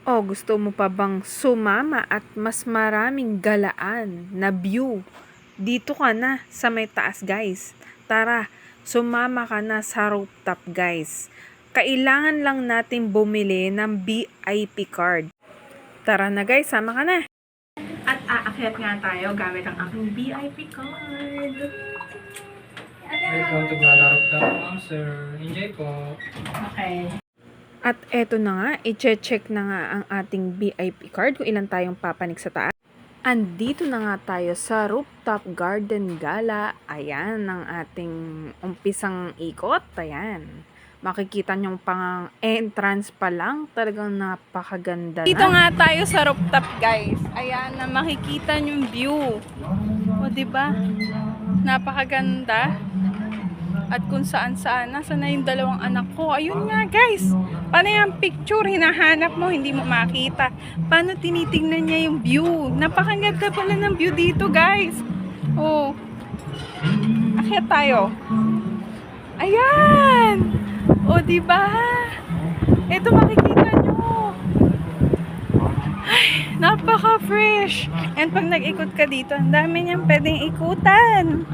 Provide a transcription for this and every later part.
O gusto mo pa bang sumama at mas maraming galaan na view? Dito ka na sa may taas, guys. Tara, sumama ka na sa rooftop, guys. Kailangan lang natin bumili ng VIP card. Tara na, guys, sama ka na. At aakyat nga tayo gamit ang aking VIP card. Welcome to Gala Rooftop, ma'am, sir. Enjoy po. Okay. At eto na nga, i-check na nga ang ating VIP card kung ilan tayong papanik sa taas. Andito na nga tayo sa Rooftop Garden Gala. Ayan ang ating umpisang ikot. Ayan. Makikita nyo pang entrance pa lang. Talagang napakaganda na. Dito nga tayo sa rooftop, guys. Ayan na makikita nyo yung view. O, diba? Napakaganda. At kung saan-saan, nasa na yung dalawang anak ko. Ayun nga, guys. Paano yung picture? Hinahanap mo, hindi mo makita. Paano tinitingnan niya yung view? Napakaganda pala ng view dito, guys. Oh. Akyat tayo. Ayan! O, diba? Ito makikita nyo. Ay, napaka-fresh. And pag nag-ikot ka dito, ang dami niyang pwedeng ikutan.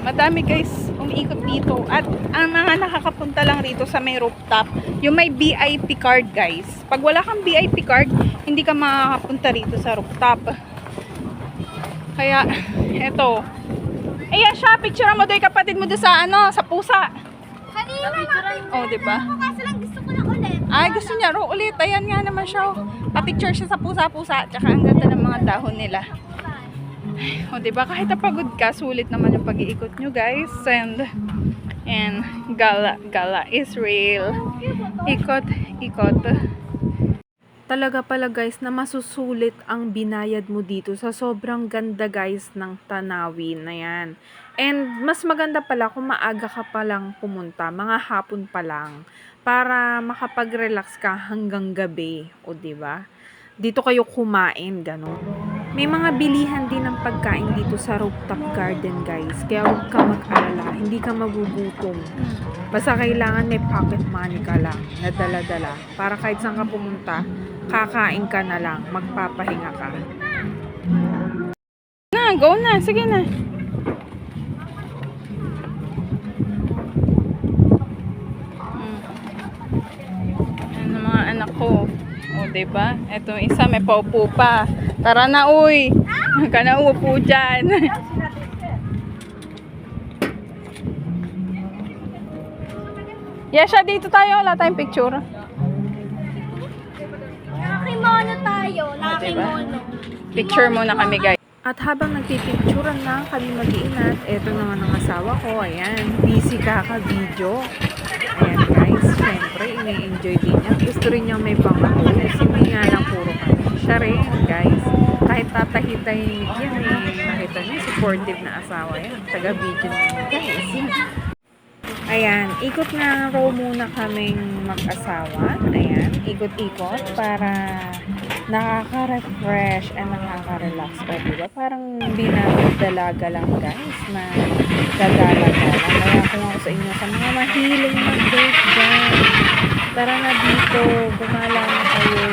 Madami guys umiikot dito at ang mga nakakapunta lang rito sa may rooftop yung may VIP card, guys. Pag wala kang VIP card, hindi ka makakapunta rito sa rooftop. Kaya eto, ayan siya, picture mo doon kapatid mo doon sa ano, sa pusa. Kanina natin. Oh, diba? Kasi lang gusto ko lang ulit. Ay, gusto niya ro ulit. Ayan nga naman siya. Pa-picture siya sa pusa-pusa. Tsaka ang ganda ng mga dahon nila. O, diba? Kahit napagod ka, sulit naman yung pag-iikot nyo, guys. And gala is real. Ikot. Talaga pala, guys, na masusulit ang binayad mo dito sa sobrang ganda, guys, ng tanawin na yan. And mas maganda pala kung maaga ka pa lang pumunta, mga hapon pa lang, para makapag-relax ka hanggang gabi. O, diba? Dito kayo kumain, gano'n. May mga bilihan din ng pagkain dito sa rooftop garden, guys. Kaya huwag ka mag-alala, hindi ka magugutom. Basta kailangan may pocket money ka lang na dala-dala. Para kahit saan ka pumunta, kakain ka na lang, magpapahinga ka. Na, go na, sige na. Ano mga anak ko? O, diba? Ito isa, may paupo pa. Tara na, uy! Huwag ka na uupo dyan. Yesha, dito tayo. Wala tayong picture. Nakakimono tayo. Nakakimono. Picture muna kami, guys. At habang nagpipicturean na kami mag-iinat, eto naman ang asawa ko. Ayan, busy kaka-video. Ayan, guys. Siyempre, ini-enjoy din niya. Gusto rin niya may pang-tours. Hindi nga lang puro kami. Siya rin, guys. Kahit tatahitahimik yan, nakita niyo, supportive na asawa yan. Taga-video niya, guys. Ayan, ikot na row muna kaming mag-asawa. Ayan, ikot-ikot para nakaka-refresh and nakaka-relax pa, diba? Parang hindi na dalaga lang, guys, na gagala-gala. Kaya kung ako sa inyo, sa mga mahiling mag-date dyan, tara na dito, gumala na kayo.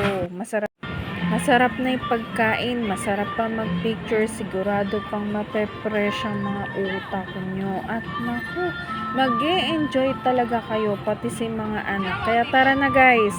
Masarap na yung pagkain, masarap pa mag-picture, sigurado pang mape-fresh ang mga utak nyo. At naku, mag-e-enjoy talaga kayo, pati si mga anak. Kaya tara na, guys!